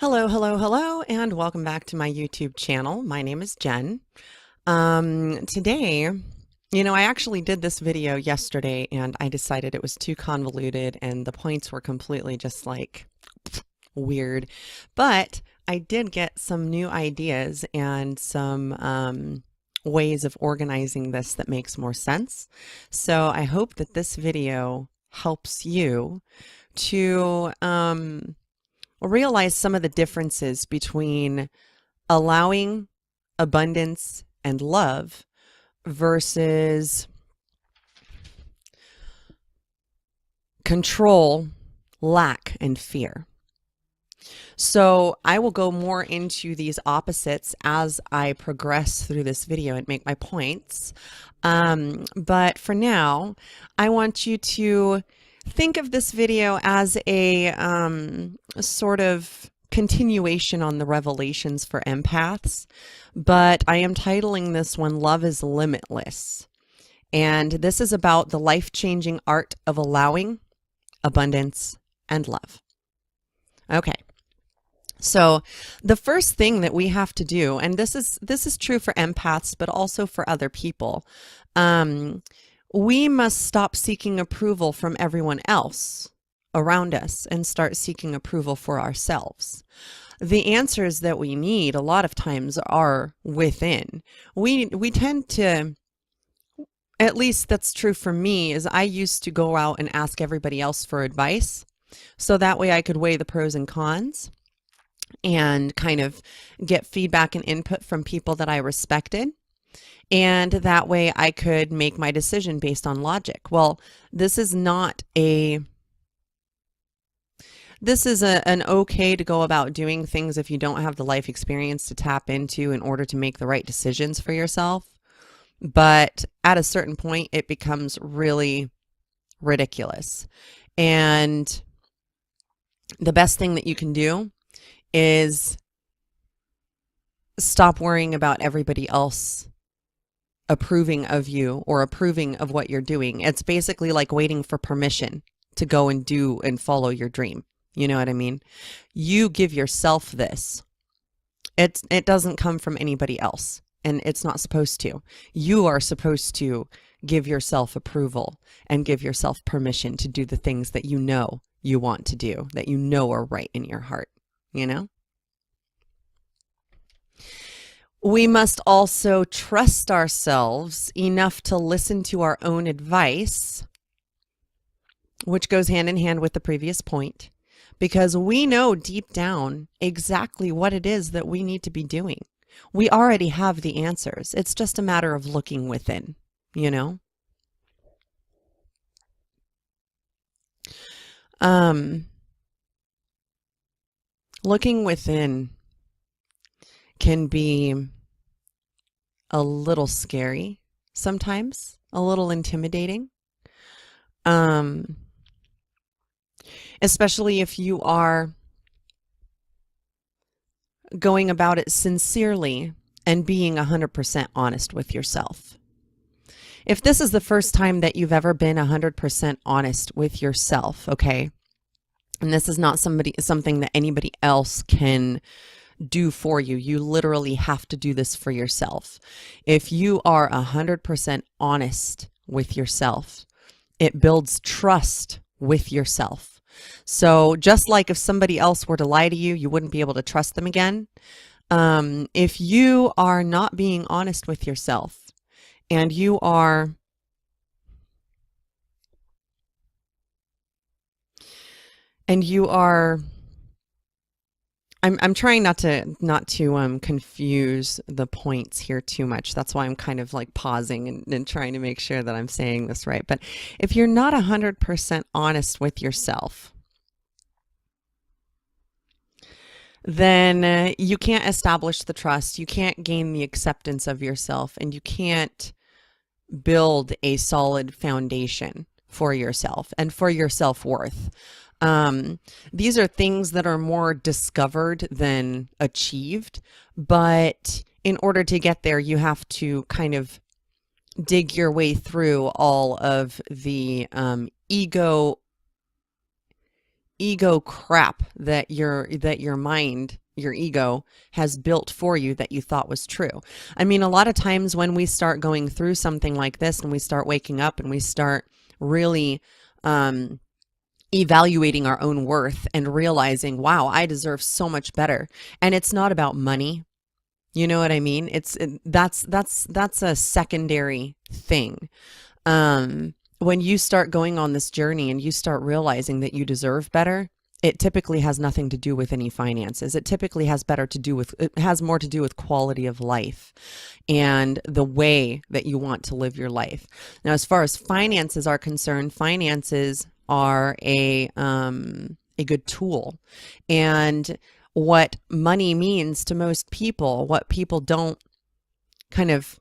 Hello, hello, hello, and welcome back to my YouTube channel. My name is Jen. Today, I actually did this video yesterday and I decided it was too convoluted and the points were completely just like weird. But I did get some new ideas and some ways of organizing this that makes more sense. So I hope that this video helps you to realize some of the differences between allowing abundance and love versus control, lack, and fear. So I will go more into these opposites as I progress through this video and make my points. But for now, I want you to think of this video as a sort of continuation on the revelations for empaths, but I am titling this one Love is Limitless. And this is about the life-changing art of allowing, abundance, and love. Okay. So the first thing that we have to do, and this is true for empaths, but also for other people, we must stop seeking approval from everyone else around us and start seeking approval for ourselves. The answers that we need a lot of times are within. We tend to, at least that's true for me, is I used to go out and ask everybody else for advice. So that way I could weigh the pros and cons and kind of get feedback and input from people that I respected. And that way I could make my decision based on logic. Well, this is not an okay to go about doing things if you don't have the life experience to tap into in order to make the right decisions for yourself. But at a certain point, it becomes really ridiculous. And the best thing that you can do is stop worrying about everybody else approving of you or approving of what you're doing. It's basically like waiting for permission to go and do and follow your dream. You know what I mean? You give yourself this. It doesn't come from anybody else, and it's not supposed to. You are supposed to give yourself approval and give yourself permission to do the things that you know you want to do, that you know are right in your heart, you know? We must also trust ourselves enough to listen to our own advice, which goes hand in hand with the previous point, because we know deep down exactly what it is that we need to be doing. We already have the answers. It's just a matter of looking within, you know? Looking within can be a little scary sometimes, a little intimidating, especially if you are going about it sincerely and being 100% honest with yourself. If this is the first time that you've ever been 100% honest with yourself, okay, and this is not something that anybody else can do for you. You literally have to do this for yourself. If you are 100% honest with yourself, it builds trust with yourself. So just like if somebody else were to lie to you, you wouldn't be able to trust them again. If you are not being honest with yourself and you are I'm trying not to confuse the points here too much. That's why I'm kind of like pausing and trying to make sure that I'm saying this right. But if you're not 100% honest with yourself, then you can't establish the trust, you can't gain the acceptance of yourself, and you can't build a solid foundation for yourself and for your self-worth. These are things that are more discovered than achieved, but in order to get there, you have to kind of dig your way through all of the ego ego crap that your mind, your ego has built for you that you thought was true. I mean, a lot of times when we start going through something like this and we start waking up and we start really evaluating our own worth and realizing, wow, I deserve so much better. And it's not about money. You know what I mean? That's a secondary thing. When you start going on this journey and you start realizing that you deserve better, it typically has nothing to do with any finances. It typically has it has more to do with quality of life and the way that you want to live your life. Now, as far as finances are concerned, finances are a good tool. And what money means to most people, what people don't kind of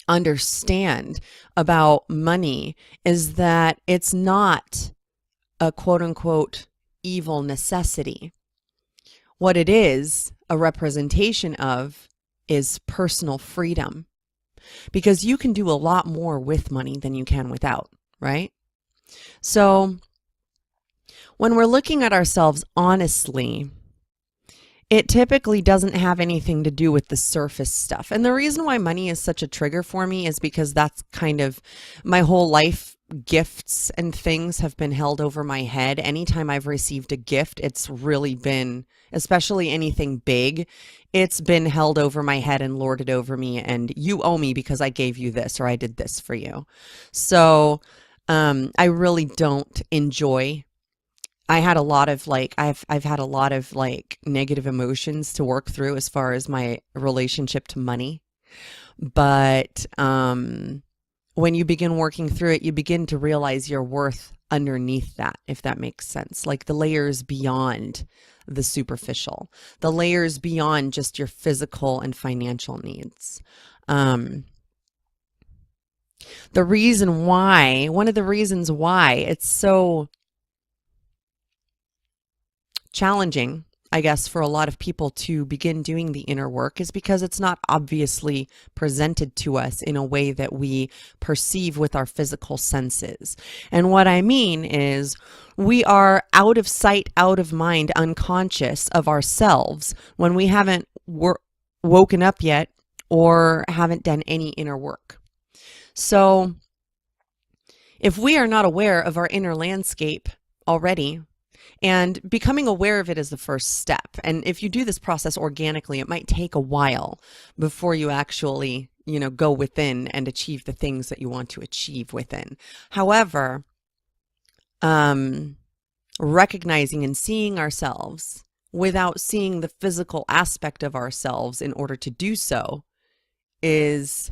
understand about money, is that it's not a quote unquote evil necessity. What it is a representation of is personal freedom, because you can do a lot more with money than you can without, right? So when we're looking at ourselves honestly, it typically doesn't have anything to do with the surface stuff. And the reason why money is such a trigger for me is because that's kind of my whole life. Gifts and things have been held over my head. Anytime I've received a gift, it's really been, especially anything big, it's been held over my head and lorded over me. And you owe me because I gave you this or I did this for you. So I really don't enjoy. I had a lot of I've had a lot of negative emotions to work through as far as my relationship to money. But when you begin working through it, you begin to realize your worth underneath that, if that makes sense. Like the layers beyond the superficial, the layers beyond just your physical and financial needs. One of the reasons why it's so challenging, I guess, for a lot of people to begin doing the inner work is because it's not obviously presented to us in a way that we perceive with our physical senses. And what I mean is we are out of sight, out of mind, unconscious of ourselves when we haven't woken up yet or haven't done any inner work. So if we are not aware of our inner landscape already, and becoming aware of it is the first step. And if you do this process organically, it might take a while before you actually, go within and achieve the things that you want to achieve within. However, recognizing and seeing ourselves without seeing the physical aspect of ourselves in order to do so is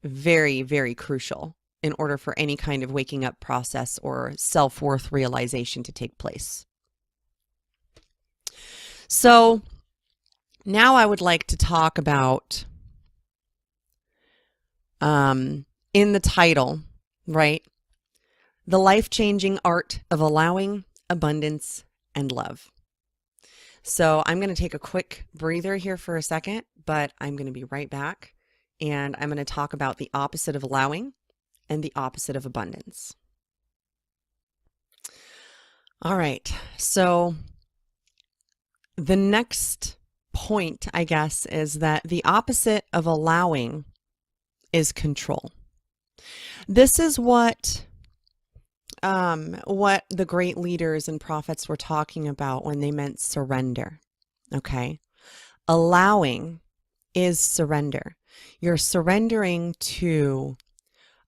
very, very crucial in order for any kind of waking up process or self-worth realization to take place. So now I would like to talk about, in the title, right? The life-changing art of allowing, abundance, and love. So I'm going to take a quick breather here for a second, but I'm going to be right back. And I'm going to talk about the opposite of allowing and the opposite of abundance. All right. So the next point, I guess, is that the opposite of allowing is control. This is what the great leaders and prophets were talking about when they meant surrender. Okay. Allowing is surrender. You're surrendering to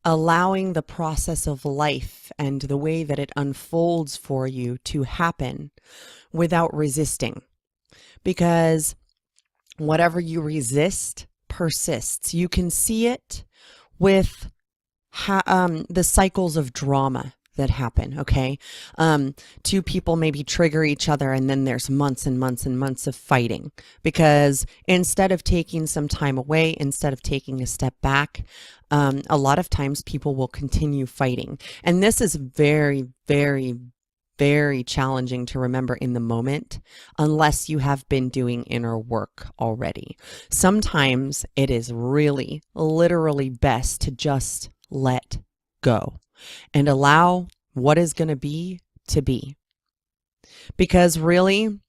allowing the process of life and the way that it unfolds for you to happen without resisting. Because whatever you resist persists. You can see it with the cycles of drama that happen, okay? Two people maybe trigger each other and then there's months and months and months of fighting because instead of taking some time away, instead of taking a step back, a lot of times people will continue fighting. And this is very, very, very challenging to remember in the moment unless you have been doing inner work already. Sometimes it is really, literally best to just let go and allow what is going to be to be. Because really,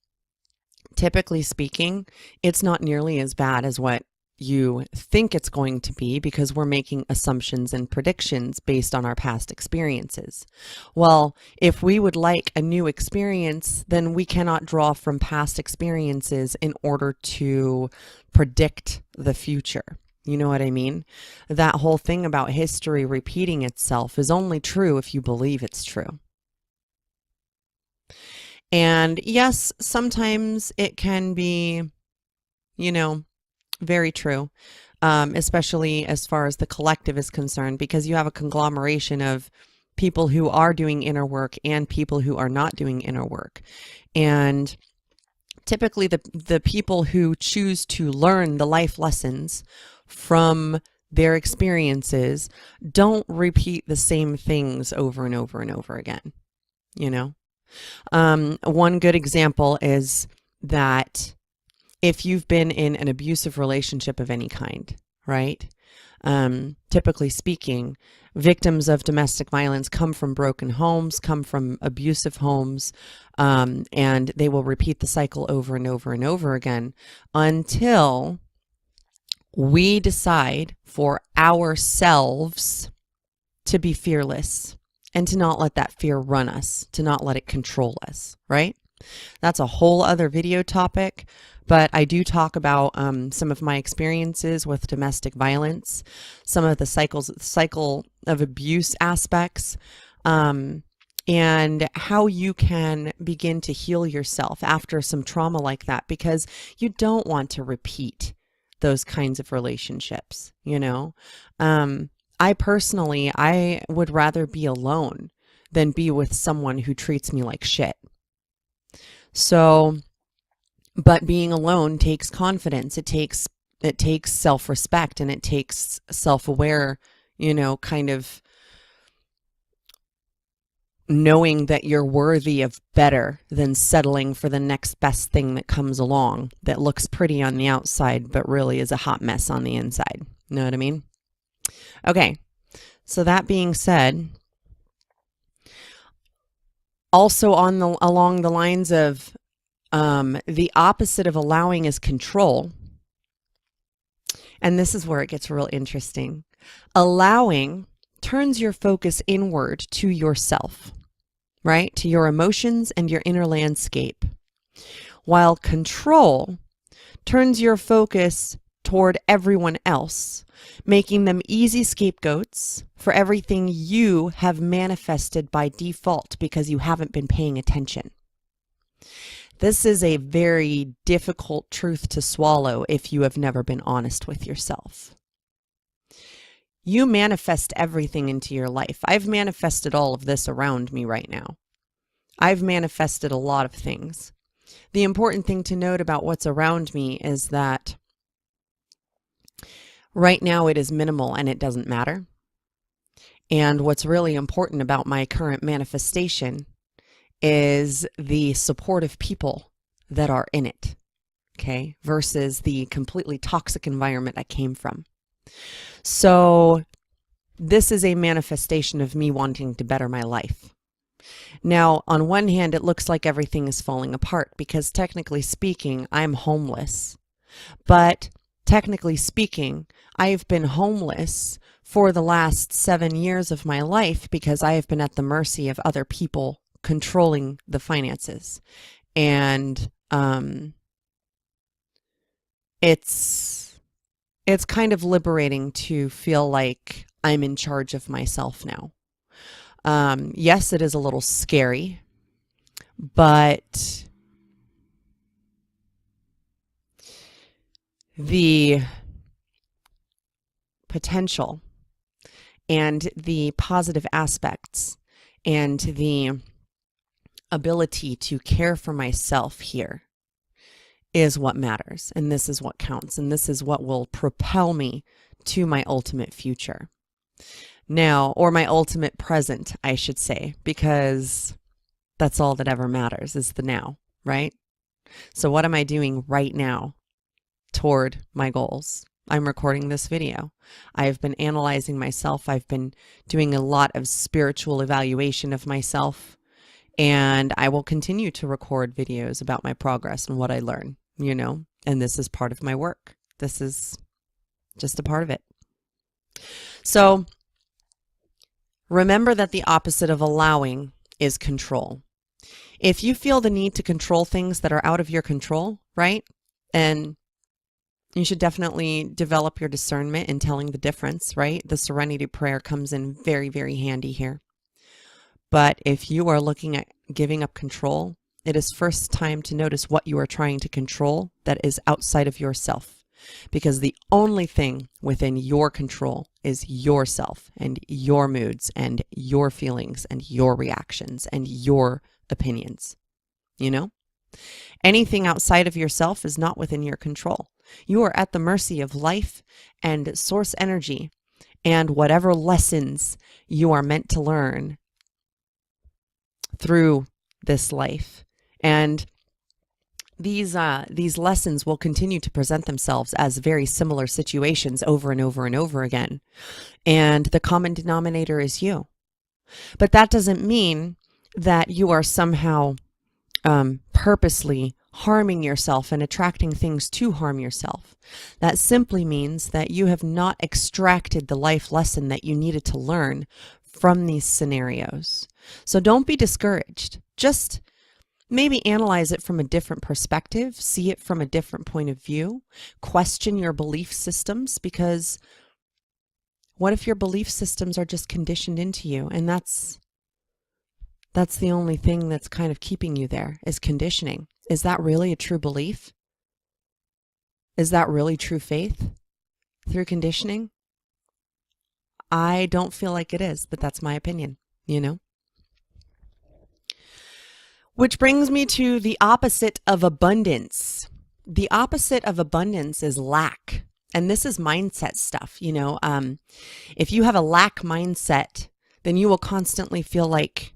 typically speaking, it's not nearly as bad as what you think it's going to be, because we're making assumptions and predictions based on our past experiences. Well, if we would like a new experience, then we cannot draw from past experiences in order to predict the future. You know what I mean? That whole thing about history repeating itself is only true if you believe it's true. And yes, sometimes it can be, you know, very true, especially as far as the collective is concerned, because you have a conglomeration of people who are doing inner work and people who are not doing inner work. And typically the people who choose to learn the life lessons from their experiences don't repeat the same things over and over and over again, you know? One good example is that if you've been in an abusive relationship of any kind, right? Typically speaking, victims of domestic violence come from broken homes, come from abusive homes, and they will repeat the cycle over and over and over again until we decide for ourselves to be fearless and to not let that fear run us, to not let it control us, right? That's a whole other video topic, but I do talk about some of my experiences with domestic violence, some of the cycle of abuse aspects, and how you can begin to heal yourself after some trauma like that, because you don't want to repeat those kinds of relationships, you know? I personally, I would rather be alone than be with someone who treats me like shit. So, but being alone takes confidence. It takes self-respect, and it takes self-aware, you know, kind of knowing that you're worthy of better than settling for the next best thing that comes along that looks pretty on the outside, but really is a hot mess on the inside. You know what I mean? Okay. So that being said, also along the lines of the opposite of allowing is control. And this is where it gets real interesting. Allowing turns your focus inward to yourself, right? To your emotions and your inner landscape. While control turns your focus toward everyone else, making them easy scapegoats for everything you have manifested by default because you haven't been paying attention. This is a very difficult truth to swallow if you have never been honest with yourself. You manifest everything into your life. I've manifested all of this around me right now. I've manifested a lot of things. The important thing to note about what's around me is that right now it is minimal and it doesn't matter. And what's really important about my current manifestation is the supportive people that are in it, okay, versus the completely toxic environment I came from. So this is a manifestation of me wanting to better my life. Now, on one hand, it looks like everything is falling apart because technically speaking, I'm homeless. But technically speaking, I have been homeless for the last 7 years of my life because I have been at the mercy of other people controlling the finances. And it's kind of liberating to feel like I'm in charge of myself now. Yes, it is a little scary, but the potential and the positive aspects and the ability to care for myself here is what matters. And this is what counts. And this is what will propel me to my ultimate future. Now, or my ultimate present, I should say, because that's all that ever matters is the now, right? So what am I doing right now toward my goals? I'm recording this video. I've been analyzing myself. I've been doing a lot of spiritual evaluation of myself. And I will continue to record videos about my progress and what I learn, and this is part of my work. This is just a part of it. So remember that the opposite of allowing is control. If you feel the need to control things that are out of your control, right? And you should definitely develop your discernment in telling the difference, right? The serenity prayer comes in very, very handy here. But if you are looking at giving up control, it is first time to notice what you are trying to control that is outside of yourself. Because the only thing within your control is yourself and your moods and your feelings and your reactions and your opinions. Anything outside of yourself is not within your control. You are at the mercy of life and source energy and whatever lessons you are meant to learn through this life. And these lessons will continue to present themselves as very similar situations over and over and over again. And the common denominator is you. But that doesn't mean that you are somehow purposely harming yourself and attracting things to harm yourself. That simply means that you have not extracted the life lesson that you needed to learn from these scenarios. So don't be discouraged. Just maybe analyze it from a different perspective, see it from a different point of view, question your belief systems, because what if your belief systems are just conditioned into you, and that's the only thing that's kind of keeping you there, is conditioning. Is that really a true belief? Is that really true faith through conditioning? I don't feel like it is, but that's my opinion, Which brings me to the opposite of abundance. The opposite of abundance is lack. And this is mindset stuff, If you have a lack mindset, then you will constantly feel like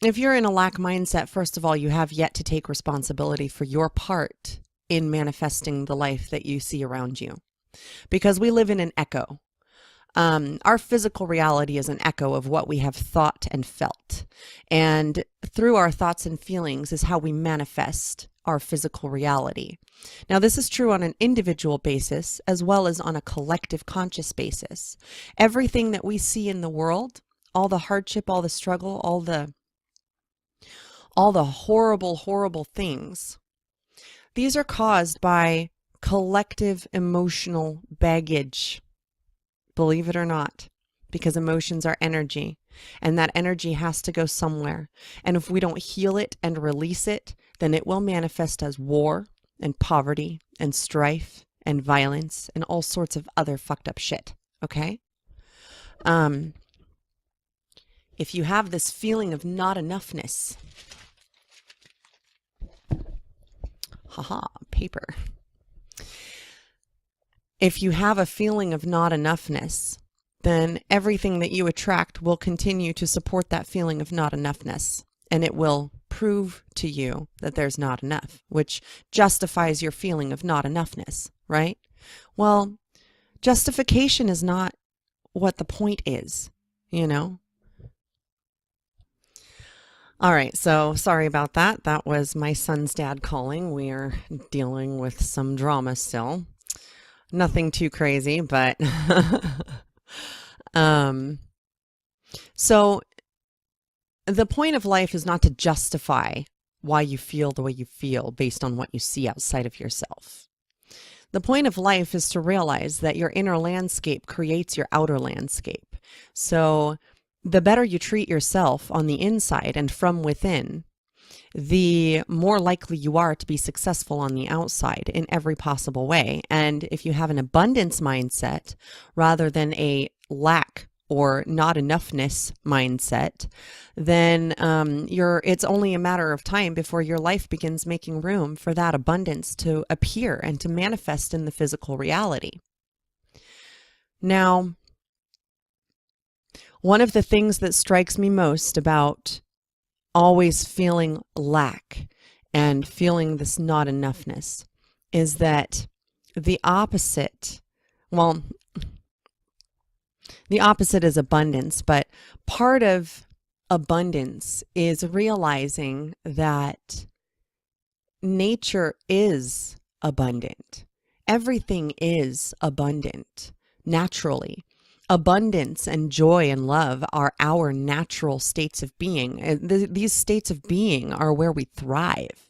if you're in a lack mindset, first of all, you have yet to take responsibility for your part in manifesting the life that you see around you. Because we live in an echo. Our physical reality is an echo of what we have thought and felt. And through our thoughts and feelings is how we manifest our physical reality. Now, this is true on an individual basis as well as on a collective conscious basis. Everything that we see in the world, all the hardship, all the struggle, all the horrible, horrible things, these are caused by collective emotional baggage. Believe it or not, because emotions are energy, and that energy has to go somewhere. And if we don't heal it and release it, then it will manifest as war and poverty and strife and violence and all sorts of other fucked up shit. Okay? If you have this feeling of not enoughness, paper. If you have a feeling of not enoughness, then everything that you attract will continue to support that feeling of not enoughness. And it will prove to you that there's not enough, which justifies your feeling of not enoughness, right? Well, justification is not what the point is, All right, so sorry about that. That was my son's dad calling. We are dealing with some drama still. Nothing too crazy, but so the point of life is not to justify why you feel the way you feel based on what you see outside of yourself. The point of life is to realize that your inner landscape creates your outer landscape. So the better you treat yourself on the inside and from within, the more likely you are to be successful on the outside in every possible way. And if you have an abundance mindset rather than a lack or not enoughness mindset, then it's only a matter of time before your life begins making room for that abundance to appear and to manifest in the physical reality. Now, one of the things that strikes me most about always feeling lack and feeling this not enoughness is that the opposite, well, The opposite is abundance, but part of abundance is realizing that nature is abundant. Everything is abundant naturally. Abundance and joy and love are our natural states of being. These states of being are where we thrive.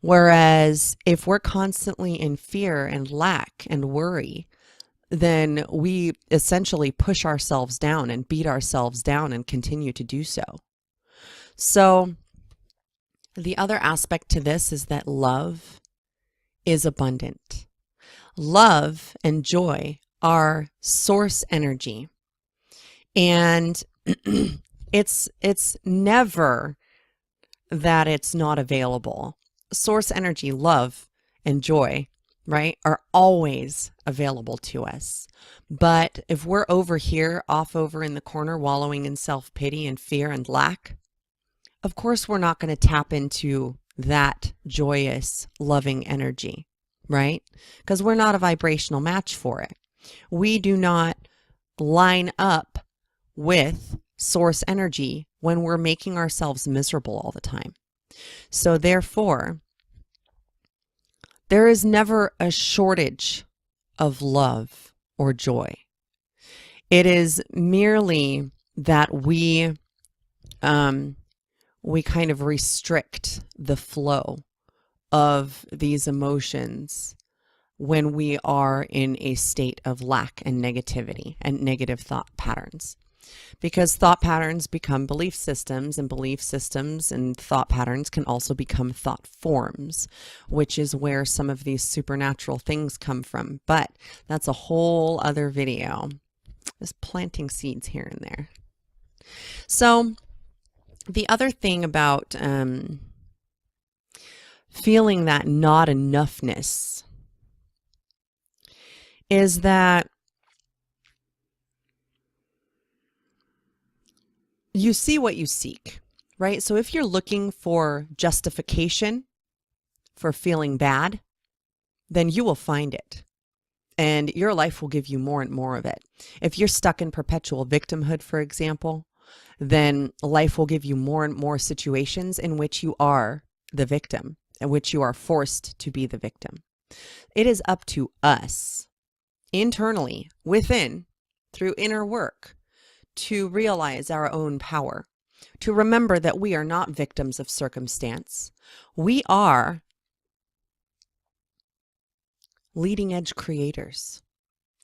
Whereas if we're constantly in fear and lack and worry, then we essentially push ourselves down and beat ourselves down and continue to do so. So the other aspect to this is that love is abundant. Love and joy are source energy. And it's never that it's not available. Source energy, love, and joy, right, are always available to us. But if we're over here, off over in the corner, wallowing in self-pity and fear and lack, of course we're not going to tap into that joyous, loving energy, right? Because we're not a vibrational match for it. We do not line up with source energy when we're making ourselves miserable all the time. So therefore, there is never a shortage of love or joy. It is merely that we kind of restrict the flow of these emotions when we are in a state of lack and negativity and negative thought patterns. Because thought patterns become belief systems, and belief systems and thought patterns can also become thought forms, which is where some of these supernatural things come from. But that's a whole other video. Just planting seeds here and there. So the other thing about feeling that not enoughness is that you see what you seek, right? So if you're looking for justification for feeling bad, then you will find it. And your life will give you more and more of it. If you're stuck in perpetual victimhood, for example, then life will give you more and more situations in which you are the victim, in which you are forced to be the victim. It is up to us, internally, within, through inner work, to realize our own power, to remember that we are not victims of circumstance. We are leading edge creators,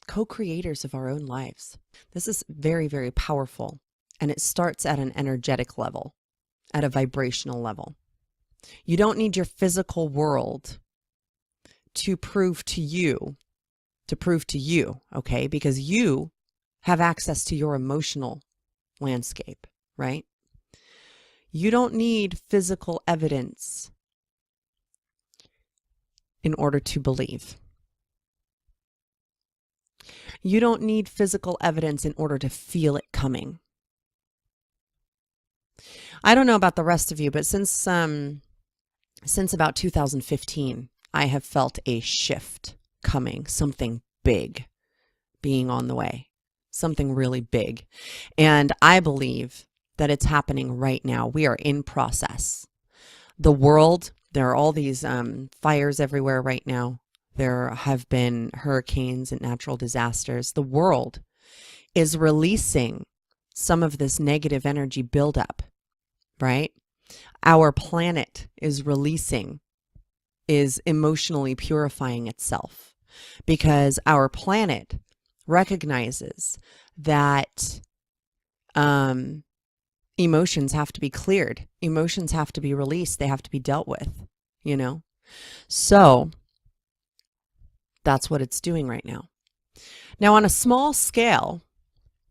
co-creators of our own lives. This is very, very powerful, and it starts at an energetic level, at a vibrational level. You don't need your physical world to prove to you, okay? Because you have access to your emotional landscape, right? You don't need physical evidence in order to believe. You don't need physical evidence in order to feel it coming. I don't know about the rest of you, but since about 2015, I have felt a shift coming, something big being on the way. Something really big. And I believe that it's happening right now. We are in process. The world, there are all these fires everywhere right now. There have been hurricanes and natural disasters. The world is releasing some of this negative energy buildup, right? Our planet is emotionally purifying itself, because our planet recognizes that emotions have to be cleared. Emotions have to be released. They have to be dealt with, you know? So that's what it's doing right now. Now, on a small scale,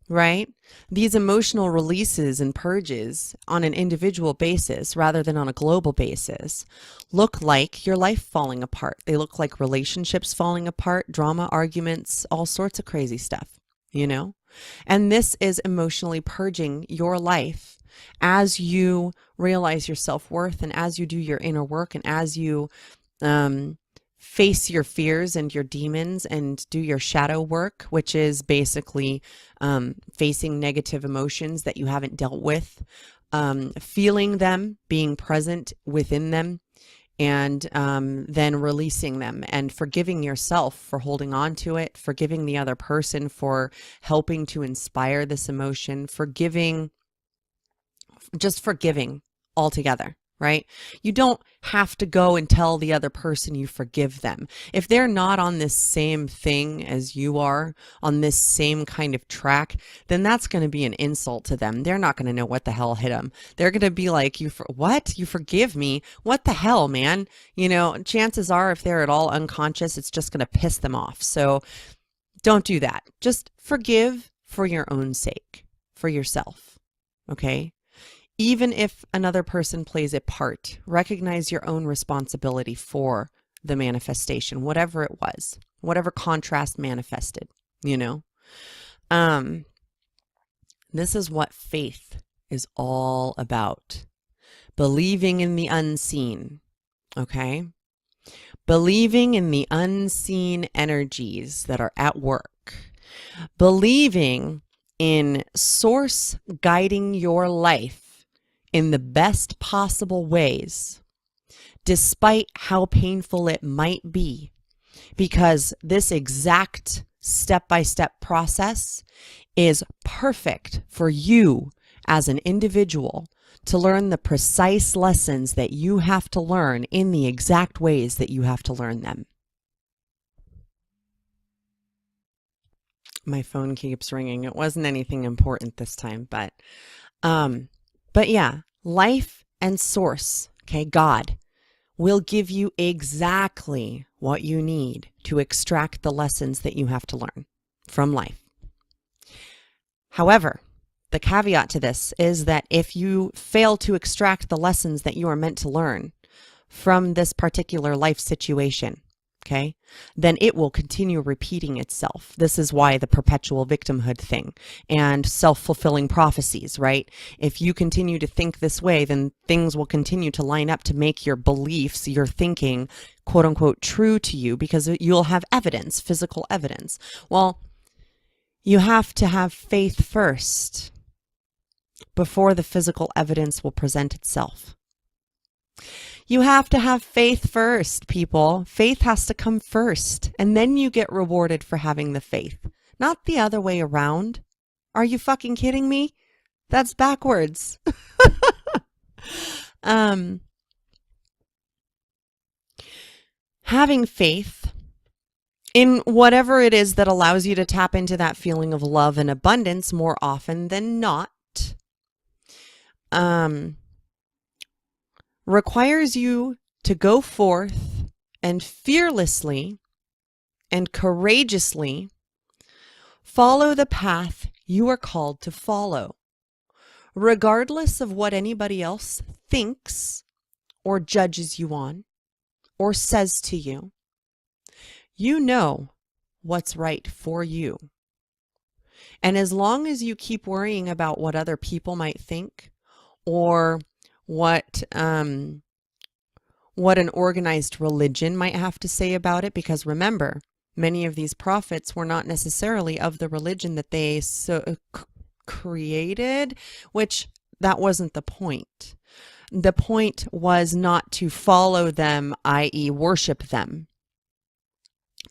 right, these emotional releases and purges on an individual basis rather than on a global basis look like your life falling apart. They look like relationships falling apart, drama, arguments, all sorts of crazy stuff, you know? And this is emotionally purging your life as you realize your self-worth, and as you do your inner work, and as you face your fears and your demons and do your shadow work, which is basically facing negative emotions that you haven't dealt with, feeling them, being present within them, and then releasing them and forgiving yourself for holding on to it, forgiving the other person for helping to inspire this emotion, just forgiving altogether, right? You don't have to go and tell the other person you forgive them. If they're not on this same thing as you are, on this same kind of track, then that's going to be an insult to them. They're not going to know what the hell hit them. They're going to be like, what? You forgive me? What the hell, man? Chances are if they're at all unconscious, it's just going to piss them off. So don't do that. Just forgive for your own sake, for yourself, okay? Even if another person plays a part, recognize your own responsibility for the manifestation, whatever it was, whatever contrast manifested, This is what faith is all about. Believing in the unseen, okay? Believing in the unseen energies that are at work. Believing in Source guiding your life in the best possible ways, despite how painful it might be, because this exact step-by-step process is perfect for you as an individual to learn the precise lessons that you have to learn in the exact ways that you have to learn them. My phone keeps ringing. It wasn't anything important this time, but yeah, life and Source, okay, God, will give you exactly what you need to extract the lessons that you have to learn from life. However, the caveat to this is that if you fail to extract the lessons that you are meant to learn from this particular life situation, okay, then it will continue repeating itself. This is why the perpetual victimhood thing and self-fulfilling prophecies, right? If you continue to think this way, then things will continue to line up to make your beliefs, your thinking, quote unquote, true to you, because you'll have evidence, physical evidence. Well, you have to have faith first before the physical evidence will present itself. You have to have faith first, people. Faith has to come first, and then you get rewarded for having the faith, not the other way around. Are you fucking kidding me? That's backwards. Having faith in whatever it is that allows you to tap into that feeling of love and abundance more often than not, requires you to go forth and fearlessly and courageously follow the path you are called to follow, regardless of what anybody else thinks or judges you on or says to you. You know what's right for you. And as long as you keep worrying about what other people might think or what an organized religion might have to say about it, because remember, many of these prophets were not necessarily of the religion that they created, which that wasn't the point. The point was not to follow them, i.e. worship them.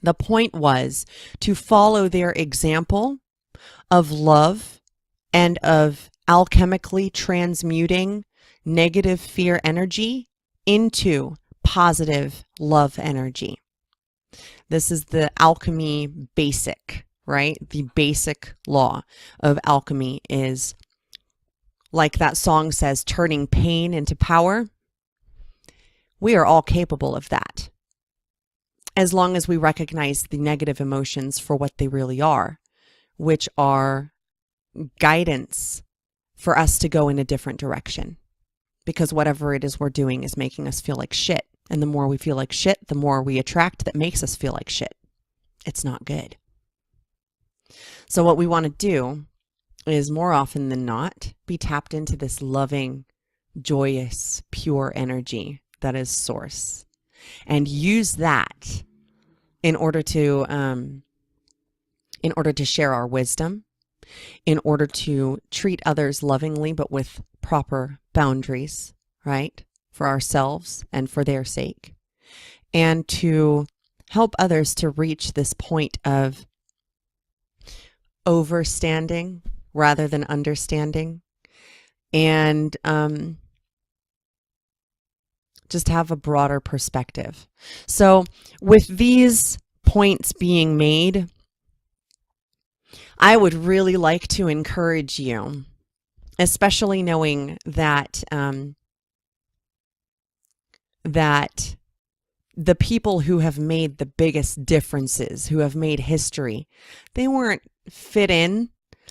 The point was to follow their example of love and of alchemically transmuting negative fear energy into positive love energy. This is the alchemy basic, right? The basic law of alchemy is, like that song says, turning pain into power. We are all capable of that, as long as we recognize the negative emotions for what they really are, which are guidance for us to go in a different direction. Because whatever it is we're doing is making us feel like shit. And the more we feel like shit, the more we attract that makes us feel like shit. It's not good. So what we want to do is, more often than not, be tapped into this loving, joyous, pure energy that is Source. and use that in order to share our wisdom, in order to treat others lovingly, but with proper boundaries, right? For ourselves and for their sake, and to help others to reach this point of overstanding rather than understanding, and just have a broader perspective. So with these points being made, I would really like to encourage you, especially knowing that that the people who have made the biggest differences, who have made history, they weren't fit in.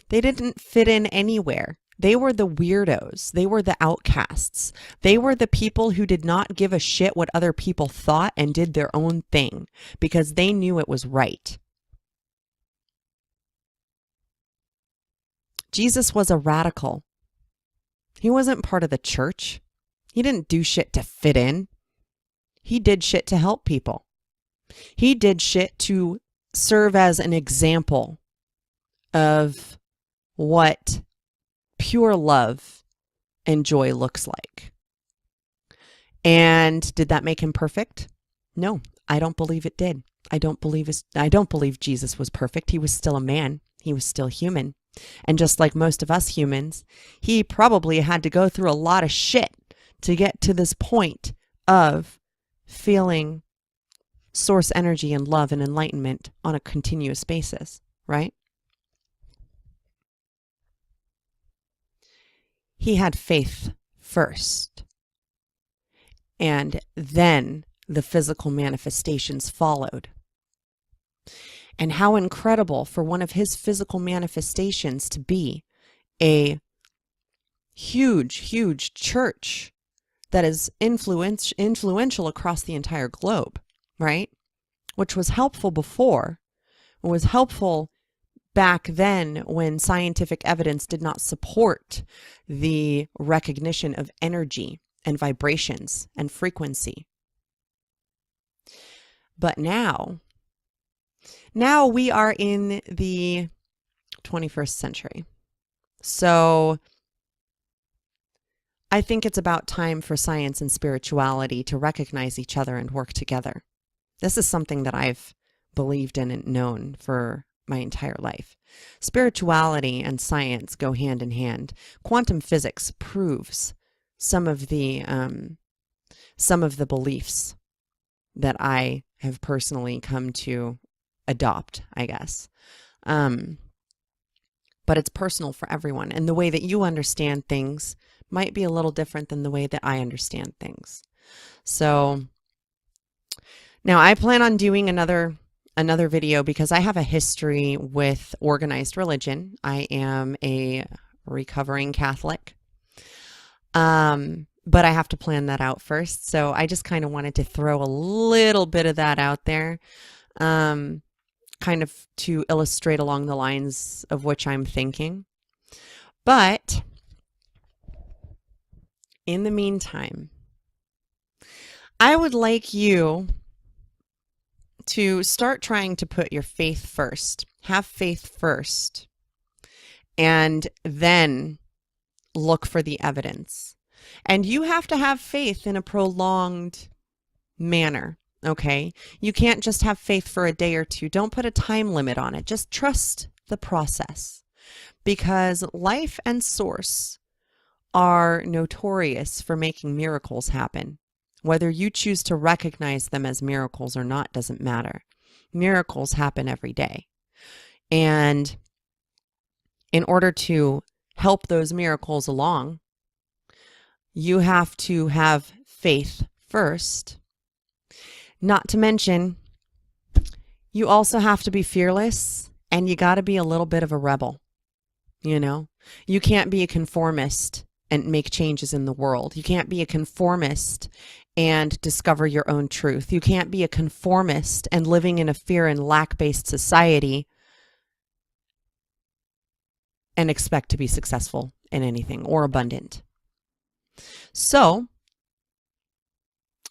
They didn't fit in anywhere. They were the weirdos. They were the outcasts. They were the people who did not give a shit what other people thought and did their own thing because they knew it was right. Jesus was a radical. He wasn't part of the church. He didn't do shit to fit in. He did shit to help people. He did shit to serve as an example of what pure love and joy looks like. And did that make him perfect? No, I don't believe it did. I don't believe Jesus was perfect. He was still a man. He was still human. And just like most of us humans, he probably had to go through a lot of shit to get to this point of feeling source energy and love and enlightenment on a continuous basis, right? He had faith first, and then the physical manifestations followed. And how incredible for one of his physical manifestations to be a huge, huge church that is influential across the entire globe, right? Which was helpful before. It was helpful back then when scientific evidence did not support the recognition of energy and vibrations and frequency. But now we are in the 21st century. So I think it's about time for science and spirituality to recognize each other and work together. This is something that I've believed in and known for my entire life. Spirituality and science go hand in hand. Quantum physics proves some of the beliefs that I have personally come to adopt, I guess. But it's personal for everyone. And the way that you understand things might be a little different than the way that I understand things. So now I plan on doing another video because I have a history with organized religion. I am a recovering Catholic. But I have to plan that out first. So I just kind of wanted to throw a little bit of that out there, kind of to illustrate along the lines of which I'm thinking. But in the meantime, I would like you to start trying to put your faith first. Have faith first, and then look for the evidence. And you have to have faith in a prolonged manner, okay? You can't just have faith for a day or two. Don't put a time limit on it. Just trust the process, because life and source are notorious for making miracles happen. Whether you choose to recognize them as miracles or not doesn't matter. Miracles happen every day. And in order to help those miracles along, you have to have faith first. Not to mention, you also have to be fearless, and you got to be a little bit of a rebel. You know, you can't be a conformist and make changes in the world. You can't be a conformist and discover your own truth. You can't be a conformist and living in a fear and lack-based society and expect to be successful in anything or abundant. So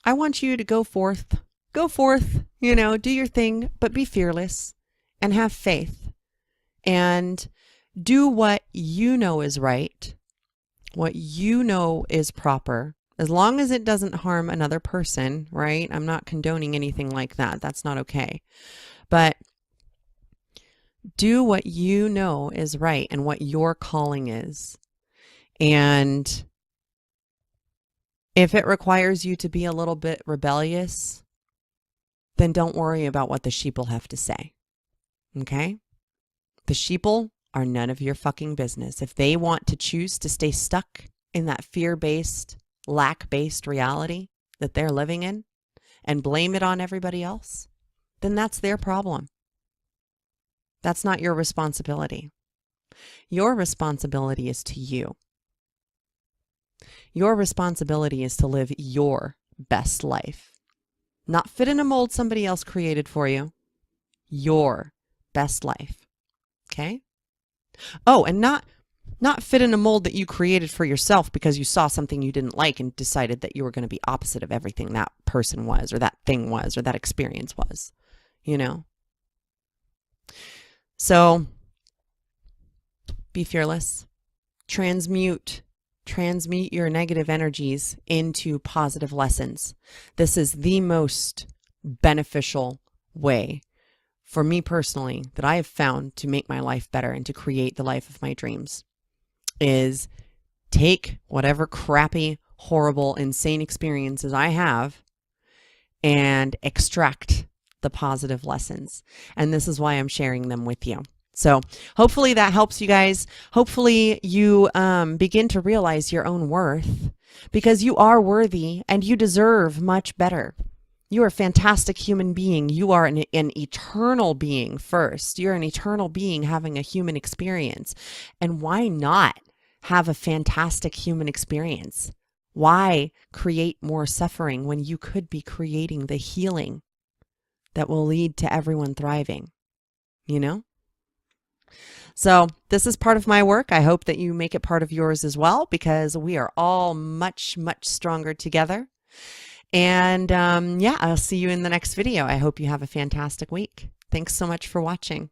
I want you to go forth, do your thing, but be fearless and have faith and do what you know is right, what you know is proper, as long as it doesn't harm another person, right? I'm not condoning anything like that. That's not okay. But do what you know is right and what your calling is. And if it requires you to be a little bit rebellious, then don't worry about what the sheeple have to say. Okay? The sheeple are none of your fucking business. If they want to choose to stay stuck in that fear-based, lack-based reality that they're living in and blame it on everybody else, then that's their problem. That's not your responsibility. Your responsibility is to you. Your responsibility is to live your best life. Not fit in a mold somebody else created for you. Your best life. Okay? Oh, and not fit in a mold that you created for yourself because you saw something you didn't like and decided that you were going to be opposite of everything that person was or that thing was or that experience was, So be fearless. Transmute your negative energies into positive lessons. This is the most beneficial way for me personally that I have found to make my life better and to create the life of my dreams, is take whatever crappy, horrible, insane experiences I have and extract the positive lessons. And this is why I'm sharing them with you. So hopefully that helps you guys. Hopefully you begin to realize your own worth, because you are worthy and you deserve much better. You are a fantastic human being. You are an eternal being first. You're an eternal being having a human experience. And why not have a fantastic human experience? Why create more suffering when you could be creating the healing that will lead to everyone thriving, So this is part of my work. I hope that you make it part of yours as well, because we are all much, much stronger together. And yeah, I'll see you in the next video. I hope you have a fantastic week. Thanks so much for watching.